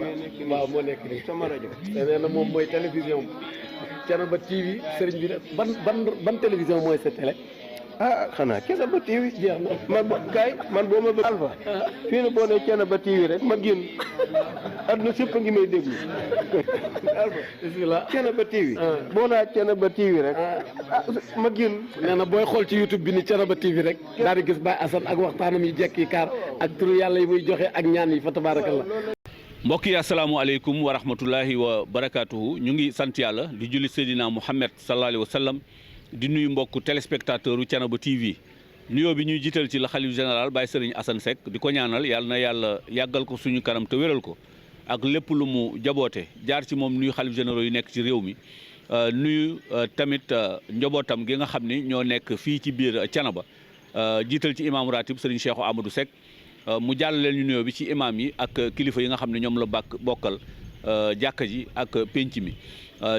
waaw moo nekk nii sama rajo. te nee na moom mooy télévision Thiénaba TV sëriñ bi ban télévision mooy sa télé. xanaa Thiénaba TV jeex na man boo ma bëgg Alpha fii ne boo ne Thiénaba TV rek ma génn adduna sépp a ngi may déglu Alpha bismillah Thiénaba TV boo naa Thiénaba TV rek ma génn. nee na booy xool ci YouTube bi ni Thiénaba TV rek daal di gis Baye Assane ak waxtaanam yi jekki kaar ak turu yàlla yi muy joxe ak ñaan yi fa tabaarakallah. mbokk yi asalaamaaleykum wa rahmatullahi wa barakaatuhu ñu ngi sant yàlla di julli Seydina Mouhamed sallallahu alayhi wa sallam di nuyu mbokk téléspectateur u Thiénaba TV nuyoo bi ñuy jiital ci la xalif général Baye Serigne Assane Seck di ko ñaanal yàlla na yàlla yàggal ko suñu kanam te wéral ko ak lépp lu mu jaboote jaar ci moom nuyu xalif généraux yi nekk ci réew mi nuyu tamit njabootam gi nga xam ni ñoo nekk fii ci biir Thiénaba jiital ci imam ratib Serigne Cheikhou Amadou Seck mu jàllale ñu nuyoo bi ci imam yi ak kilifa yi nga xam ne ñoom la bokkal jàkka ji ak penc mi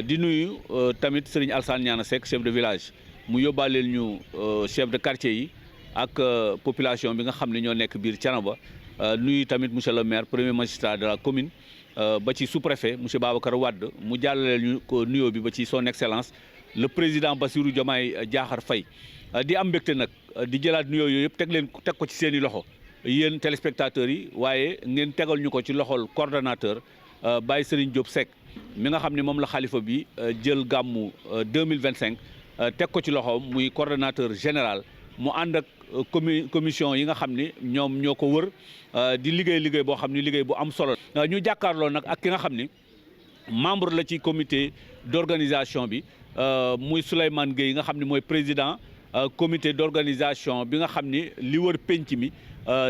di nuyu tamit Serigne Alsane Niana Seck chef de village mu yóbbaaleel ñu chef de quartier yi ak population bi nga xam ne ñoo nekk biir Thiénaba nuyu tamit monsieur le maire premier magistrat de la commune ba ci sous-préfet monsieur Babacar Wade mu jàllaleel ñu ko nuyoo bi ba ci son excellence le président Bassirou Diomaye Diakhar Faye di am mbégte nag di jëlaat nuyoo yooyu yëpp teg ko ci seen i loxo yéen téléspectateurs yi waaye ngeen tegal ñu ko ci loxol coordonnateur Baye Serigne Diop Seck mi nga xam ne moom la xalifa bi jël gàmmu 2025 teg ko ci loxoom muy coordonnateur général mu ànd ak commission yi nga xam ni ñoom ñoo ko wër di liggéey boo xam ni liggéey bu am solo ñu jàkkaarloo nag ak ki nga xam ni membre la ci comité d'organisation bi muy Souleymane Gueye nga xam ni mooy président comité d'organisation bi nga xam ni li wër penc mi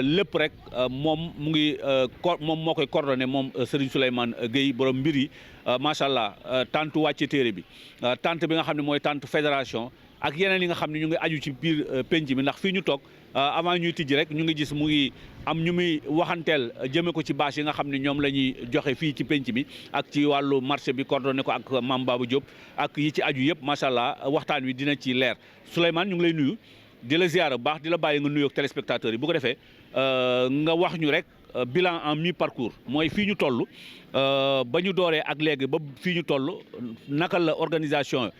lépp rek moom mu ngi moom moo koy coordonné moom Serigne Souleymane Gueye borom mbir yi macha allah tante wàcce téere bi tante bi nga xam ne mooy tante fédération ak yeneen yi nga xam ne ñu ngi aju ci biir penc mi ndax fii ñu toog avant ñuy tijji rek ñu ngi gis mu ngi am ñu muy waxanteel jëme ko ci bâche yi nga xam ne ñoom la ñuy joxe fii ci penc mi ak ci wàllu marché bi coordonné ko ak Mame Babou Diop ak yi ci aju yëpp macha allah waxtaan wi dina ci leer Souleymane ñu ngi lay nuyu di la ziyaara bu baax di la bàyyi nga nuyoog téléspectateurs yi bu ko defee nga wax ñu rek bilan en mi-parcours mooy fii ñu toll ba ñu dooree ak léegi ba fii ñu toll naka la organisation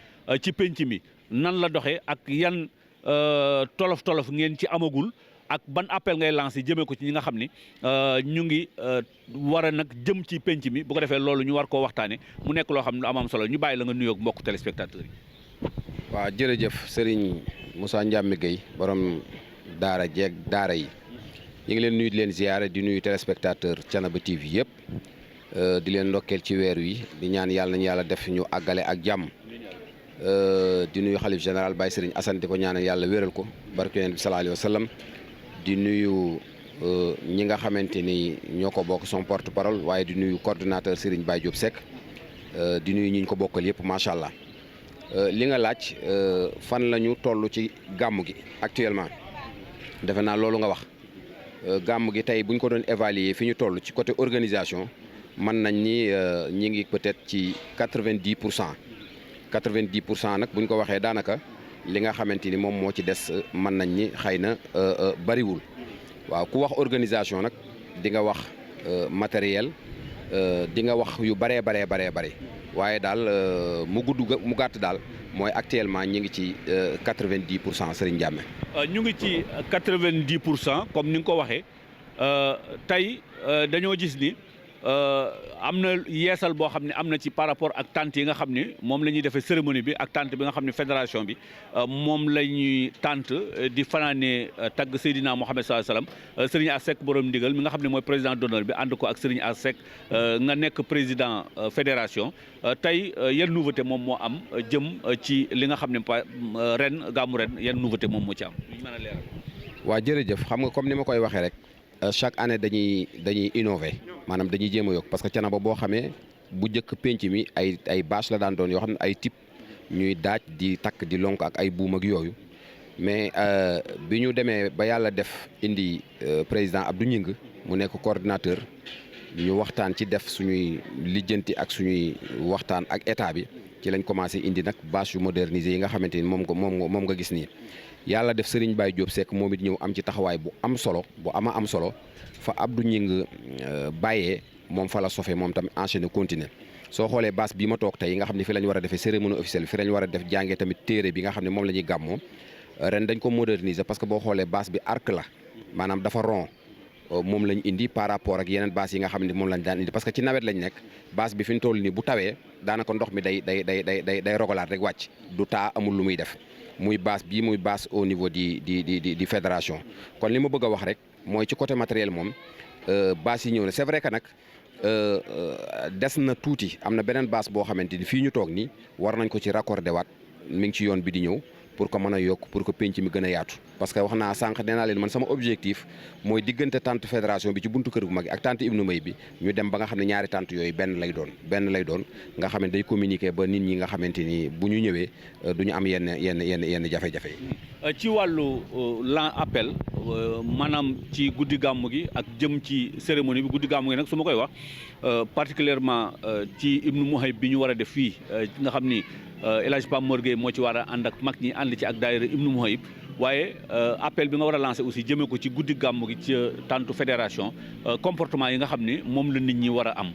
ci penc mi nan la doxee ak yan tolof ngeen ci amagul ak ban appel ngay lancé jëmee ko ci ñi nga xam ni ñu ngi war a nag jëm ci penc mi bu ko defee loolu ñu war koo waxtaane mu nekk loo xam ne lu am solo ñu bàyyi la nga nuyoog mbokk téléspectateurs yi. waaw jërëjëf Serigne Moussa Ndiame Gueye borom daara jeeg daara yi ñu ngi leen nuyu di leen ziyaare di nuyu téléspectateur Thiénaba TV yëpp di leen ndokkeel ci weer wi di ñaan yàlla nañu yàlla def ñu àggale ak jàmm di nuyu xalif général Baye Serigne Assane di ko ñaanal yàlla wéral ko barke Yonent bi sallallahu alayhi wa sallam di nuyu ñi nga xamante ni ñoo ko bokk son porte parole waaye di nuyu coordonnateur Serigne Baye Diop Seck di nuyu ñi ñu ko bokkal yëpp macha allah. li nga laaj fan la ñu toll ci gàmm gi actuellement defe naa loolu nga wax gàmm gi tey bu ñu ko doon évaluer fi ñu toll ci côté organisation mën nañ ni ñi ngi peut-être ci 90%. 90% nag bu ñu ko waxee daanaka li nga xamante ni moom moo ci des mën nañ ni xëy na bariwul waaw ku wax organisation nag di nga wax matériel di nga wax yu baree bari. waaye daal mu gàtt daal mooy actuellement ñu ngi ci 90% Serigne Ndiame. ñu ngi ci 90% comme ni nga ko waxee tey dañoo gis ni am na yeesal boo xam ne am na ci par rapport ak tente yi nga xam ne moom la ñuy defee cérémonie bi ak tente bi nga xam ne fédération bi moom la ñuy tente di fanaane tagg Seydina Mohamed sallallahu alayhi wasallam Serigne Assec borom ndigal mi nga xam ne mooy président d'honneur bi ànd ko ak Serigne Assec nga nekk président fédération tey yan nouveauté moom moo am jëm ci li nga xam ne ren gàmmu ren yan nouveauté moom moo ci am ñu mën a leeral. waa jërëjëf xam nga comme ni ma koy waxee rek chaque année dañuy innover maanaam dañuy jéem a yokk parce que Thiénaba boo xamee bu njëkk penc mi ay bâche la daan doon yoo xam ne ay type ñuy daaj di takk di lonk ak ay buum ak yooyu mais bi ñu demee ba yàlla def indi président Abdou Gningue mu nekk coordinateur ñu waxtaan ci def suñuy lijjanti ak suñuy waxtaan ak état bi ci lañ commencé indi nag bâche yu modernisé yi nga xamante ni moom nga gis nii yàlla def Serigne Baye Diop Seck moom it ñëw am ci taxawaay bu am solo bu am solo fa Abdou Gningue bàyyee moom fa la sofee moom tamit enchaîné continuer soo xoolee bâche bii ma toog tey nga xam ne fi la ñu war a defee cérémonie officielle fi la ñu war a def jàngee tamit téere bi nga xam ne moom la ñuy gàmmoo ren dañ ko moderniser parce que boo xoolee bâche bi arc la maanaam dafa rond moom lañ indi par rapport ak yeneen bâche yi nga xam ne moom lañ daan indi parce que ci nawet lañ nekk bâche bi fi ñu toll nii bu tawee daanaka ndox mi day rogalaat rek wàcc du taa amul lu muy def muy bâche bii muy bâche au niveau di fédération kon li ma bëgg a wax rek mooy ci côté matériel moom bâche yi ñëw na c'est vrai que nag des na tuuti am na beneen bâche boo xamante ni fii ñu toog nii war nañ ko ci raccordé waat mi ngi ci yoon bi di ñëw pour que mën a yokk pour que penc mi gën a yaatu parce que wax naa sànq nee naa leen man sama objectif mooy diggante tente fédération bi ci buntu kër gu mag ak tente Ibnu May bi ñu dem ba nga xam ne ñaari tente yooyu benn lay doon nga xam ne day communiquer ba nit ñi nga xamante ni bu ñu ñëwee du ñu am yenn jafe-jafe yi. ci wàllu lan appel maanaam ci guddi gàmmu gi ak jëm ci cérémonie bi guddi gàmmu gi nag su ma koy wax particulièrement ci Ibnu Muhayb bi ñu war a def fii nga xam ni El Hadj Pape Mor Gueye moo ci war a ànd ak mag ñi ànd ci ak daayira Ibnu Muhayb waaye appel bi nga war a lancer aussi jëmee ko ci guddi gàmmu gi ci tantu fédération comportement yi nga xam ni moom la nit ñi war a am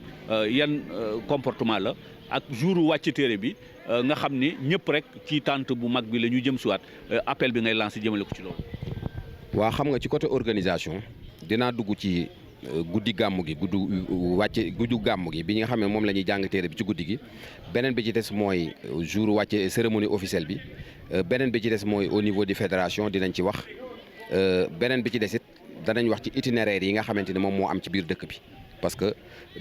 yan comportement la ak jour wàcc téere bi nga xam ni ñëpp rek ci tant bu mag bi la ñu jëm siwaat appel bi ngay lancer jëmale ko ci loolu. waa xam nga ci côté organisation dinaa dugg ci guddi gàmmu gi guddi gàmmu gi bi nga xam ne moom la ñuy jàng téere bi ci guddi gi beneen bi ci des mooy jour wàcce cérémonie officielle bi beneen bi ci des mooy au niveau de fédération dinañ ci wax beneen bi ci des it danañ wax ci itinéraire yi nga xamante ne moom moo am ci biir dëkk bi parce que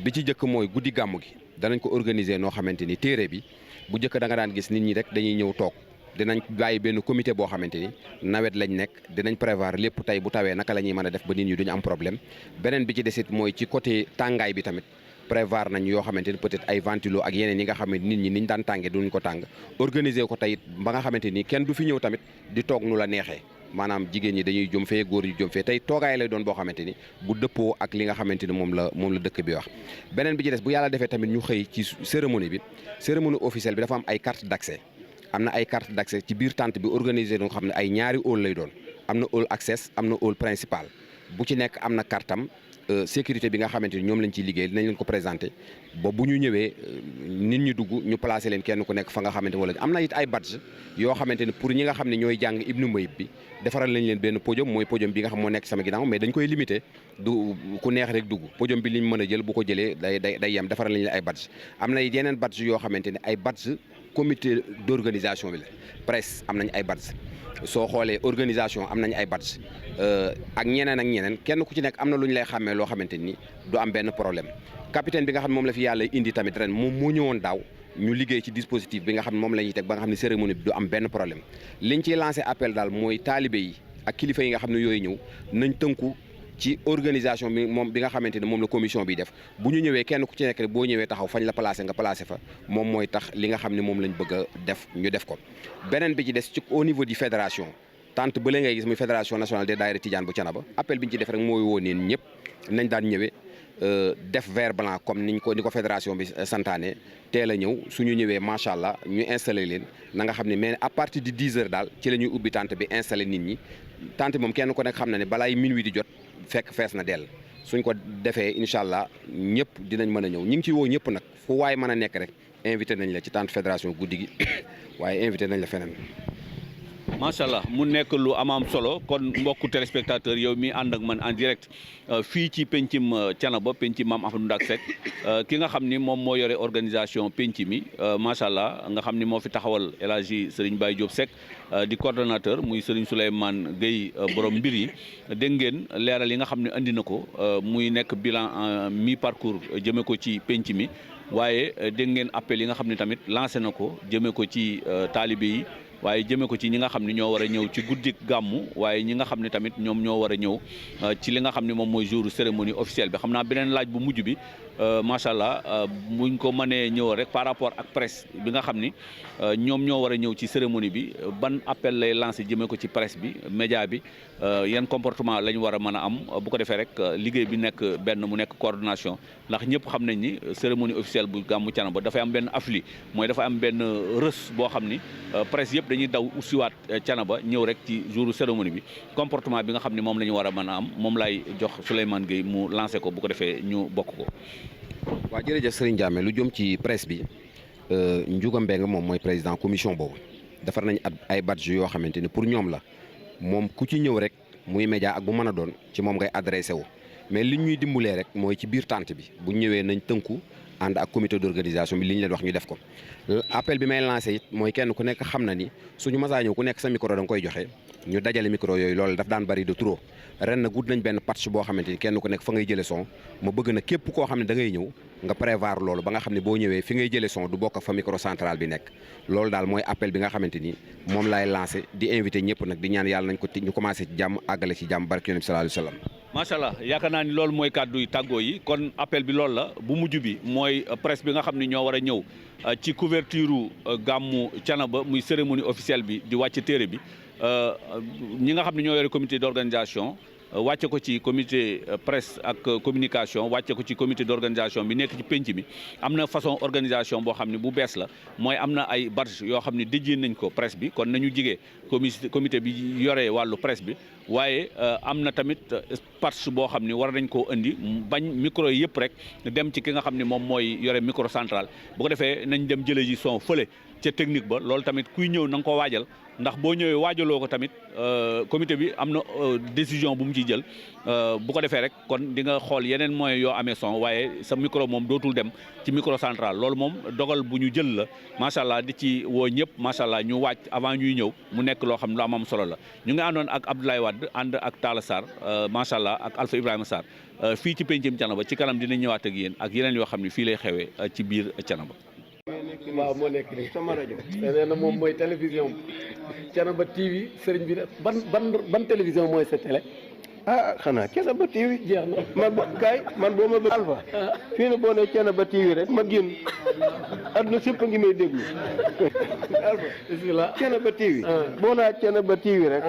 bi ci jëkk mooy guddi gàmmu gi danañ ko organiser noo xamante ni téere bi bu jëkk da nga daan gis nit ñi rek dañuy ñëw toog dinañ bàyyi benn comité boo xamante ni nawet lañ nekk dinañ prévoir lépp tey bu tawee naka la ñuy mën a def ba nit ñi duñu am problème beneen bi ci desit mooy ci côté tàngaay bi tamit prévoir nañ yoo xamante ni peut-être ay ventilo ak yeneen yi nga xam ne nit ñi niñ daan tàngee duñ ko tàng organiser ko tey ba nga xamante ni kenn du fi ñëw tamit di toog nu la neexee maanaam jigéen ñi dañuy jëm fee góor ñu jëm fee tey toogaay lay doon boo xamante ni bu dëppoo ak li nga xamante ni moom la dëkk bi wax beneen bi ci des bu yàlla defee tamit ñu xëy ci cérémonie bi cérémonie officielle bi dafa am ay carte d'accès am na ay carte d'accès ci biir tente bi organisé nga xam ne ay ñaari hall lay doon am na hall access am na hall principal bu ci nekk am na kartam sécurité bi nga xamante ni ñoom lañ ciy liggéey dinañ leen ko présenté ba bu ñu ñëwee nit ñi dugg ñu placé leen kenn ku nekk fa nga xamante wala am na it ay badge yoo xamante ni pour ñi nga xam ne ñooy jàng Ibnu Mayib bi defaral lañ leen benn podium mooy podium bi nga xam moo nekk sama ginnaaw mais dañ koy limité du ku neex rek dugg podium bi liñ mën a jël bu ko jëlee day yem defaral lañ leen ay badge am na yeneen badge yoo xamante ne ay badge comité d'organisation bi la presse am nañ ay badge soo xoolee organisation am nañ ay badge ak ñeneen kenn ku ci nekk am na lu ñu lay xàmmee loo xamante ni du am benn problème capitaine bi nga xam ne moom la fi yàlla indi tamit ren moom moo ñëwoon daaw ñu liggéey ci dispositif bi nga xam ne moom la ñuy teg ba nga xam ne cérémonie bi du am benn problème liñ ciy lancé appel daal mooy taalibe yi ak kilifa yi nga xam ne yooyu ñëw nañ tënku ci organisation bi moom bi nga xamante ne moom la commission bi def bu ñu ñëwee kenn ku ci nekk rek boo ñëwee taxaw fañ la placé nga placé fa moom mooy tax li nga xam ne moom lañ bëgg a def ñu def ko beneen bi ci des ci au niveau du fédération tante ba la ngay gis muy fédération nationale des daayira Tidiane bu Thiénaba appel bi ñu ci def rek mooy woo neen ñëpp nañ daan ñëwee def vert blanc comme ni ko fédération bi santaane teel a ñëw suñu ñëwee macha allah ñu installé leen na nga xam ne mais à partir de 10 heures daal ci la ñuy ubbi tante bi installé nit ñi tante moom kenn ku nekk xam na ne balaay minuit di jot fekk fees na dell suñ ko defee incha allah ñëpp dinañ mën a ñëw ñi ngi ci woo ñëpp nag fu waay mën a nekk rek invité nañ la ci tante fédération guddi gi waaye invité nañ la feneen. macha allah mu nekk lu am solo kon mbokku téléspectateur yow mi ànd ak man en direct fii ci pencim Thiénaba pencim Maam Ahmadou Ndack Seck ki nga xam ni moom moo yore organisation penc mi macha allah nga xam ni moo fi taxawal El Hadji Serigne Baye Diop Seck di coordonnateur muy Serigne Souleymane Gueye borom mbir yi dégg ngeen leeral yi nga xam ne andi na ko muy nekk bilan mi parcours jëme ko ci penc mi waaye dégg ngeen appel yi nga xam ne tamit lancé na ko jëme ko ci taalibe yi. waaye jëmee ko ci ñi nga xam ne ñoo war a ñëw ci guddi gàmmu waaye ñi nga xam ne tamit ñoom ñoo war a ñëw ci li nga xam ne moom mooy jour cérémonie officielle bi xam naa beneen laaj bu mujj bi macha allah buñ ko mënee ñëw rek par rapport ak presse bi nga xam ni ñoom ñoo war a ñëw ci cérémonie bi ban appel lay lancé jëmee ko ci presse bi média bi yan comportement la ñu war a mën a am bu ko defee rek liggéey bi nekk benn mu nekk coordination ndax ñëpp xam nañ ni cérémonie officielle bu gàmmu Thiénaba dafay am benn afflux mooy dafa am benn rës boo xam ni presse yëpp dañuy daw usiwaat Thiénaba ñëw rek ci jour cérémonie bi comportement bi nga xam ne moom la ñu war a mën a am moom laay jox Souleymane Gueye mu lancé ko bu ko defee ñu bokk ko. waaw jërëjëf Serigne Diamé lu jëm ci presse bi Ndiouga Mbengue moom mooy président commission boobu defar nañ ay badge yoo xamante ni pour ñoom la moom ku ci ñëw rek muy média ak bu mën a doon ci moom ngay adressé wu mais li ñuy dimbalee rek mooy ci biir tente bi bu ñëwee nañ tënku ànd ak comité d'organisation bi li ñu leen wax ñu def ko appel bi may lancé it mooy kenn ku nekk xam na ni suñu masaa ñëw ku nekk sa micro da nga koy joxe ñu dajale micro yooyu loolu daf daan bari de trop ren nag wut nañ benn patch boo xamante ni kenn ku nekk fa ngay jëlee son ma bëgg na képp koo xam ne da ngay ñëw nga prévoir loolu ba nga xam ne boo ñëwee fi ngay jëlee son du bokk fa micro central bi nekk loolu daal mooy appel bi nga xamante ni moom laay lancé di invité ñëpp nag di ñaan yàlla nañ ko ñu commencé ci jàmm àggale ci jàmm barke Yonent bi sallallahu alayhi wa sallam. macha allah yaakaar naa ni loolu mooy kàddu yi tàggoo yi kon appel bi loolu la bu mujj bi mooy presse bi nga xam ne ñoo war a ñëw ci couverture gàmmu Thiénaba muy cérémonie officielle bi di wàcc téere bi ñi nga xam ne ñoo yore comité d'organisation wàcce ko ci comité presse ak communication wàcce ko ci comité d'organisation bi nekk ci penc mi am na façon organisation boo xam ne bu bees la mooy am na ay badge yoo xam ne déjee nañ ko presse bi kon nañu jigee comité bi yore wàllu presse bi waaye am na tamit patch boo xam ne war nañ koo indi bañ micro yi yëpp rek dem ci ki nga xam ne moom mooy yore micro central bu ko defee nañ dem jële ji son fële ca technique ba loolu tamit kuy ñëw na nga ko waajal ndax boo ñëwee waajaloo ko tamit comité bi am na décision bu mu ciy jël bu ko defee rek kon di nga xool yeneen moyens yoo amee son waaye sa micro moom dootul dem ci micro central loolu moom dogal bu ñu jël la macha allah di ci woo ñëpp macha allah ñu waaj avant ñuy ñëw mu nekk loo xam ne lu am solo la ñu ngi àndoon ak Abdoulaye Wade ànd ak Talla Sarr macha allah ak Alpha Ibrahima Sarr fii ci pencum Thiénaba ci kanam dina ñëwaat ak yéen ak yeneen yoo xam ne fii lay xewee ci biir Thiénaba. waaw moo nekk nii sama rajo te nee na moom mooy télévision Thiénaba TV sëriñ bi ban télévision mooy sa télé. ah xanaa Thiénaba TV jeex na man boo ma bëgg Alpha fii ne boo nee Thiénaba TV rek ma génn adduna sépp a ngi may déglu Alpha bismillah Thiénaba TV boo naa Thiénaba TV rek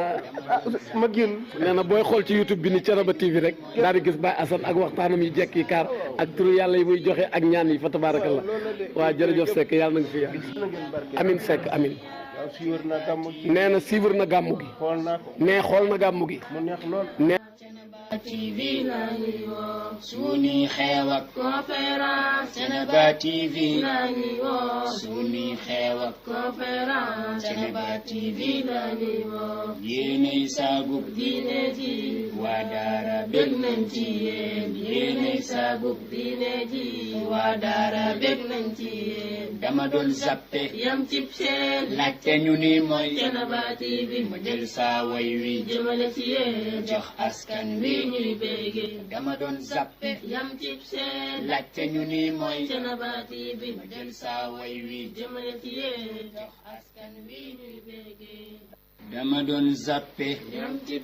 ma génn nee na booy xool ci YouTube bi ni Thiénaba TV rek daal di gis Baye Assane ak waxtaanam yi jekk yi kaar ak turu yàlla yi muy joxe ak ñaan yi fa tabarakallah waaw jërëjëf Seck yàlla na nga fi yàgg amin Seck amin siiwar na gàmmu gi nee na siiwar na gàmmu gi xool naa ko nee xool na gàmmu gi mu neex lool TV lañuy woo suñuy xew ak conférence Thiénaba TV lañuy woo suñuy xew ak conférence Thiénaba TV lañuy woo yéenay saagub diine ji waa daara bég nañ ci yéen yéenay saagub diine ji waa daara bég nañ ci yéen dama doon zappe yam cib seen laajte ñu ni mooy Thiénaba TV ma jël saa way wi jëmale ci yéen jox askan wi ñuy bége dama doon zappe yam cib seen laajte ñu ni mooy Thiénaba TV ma jël saa way wi jëmale ci yéen jox askan wi ñuy bége dama doon zappe yam cib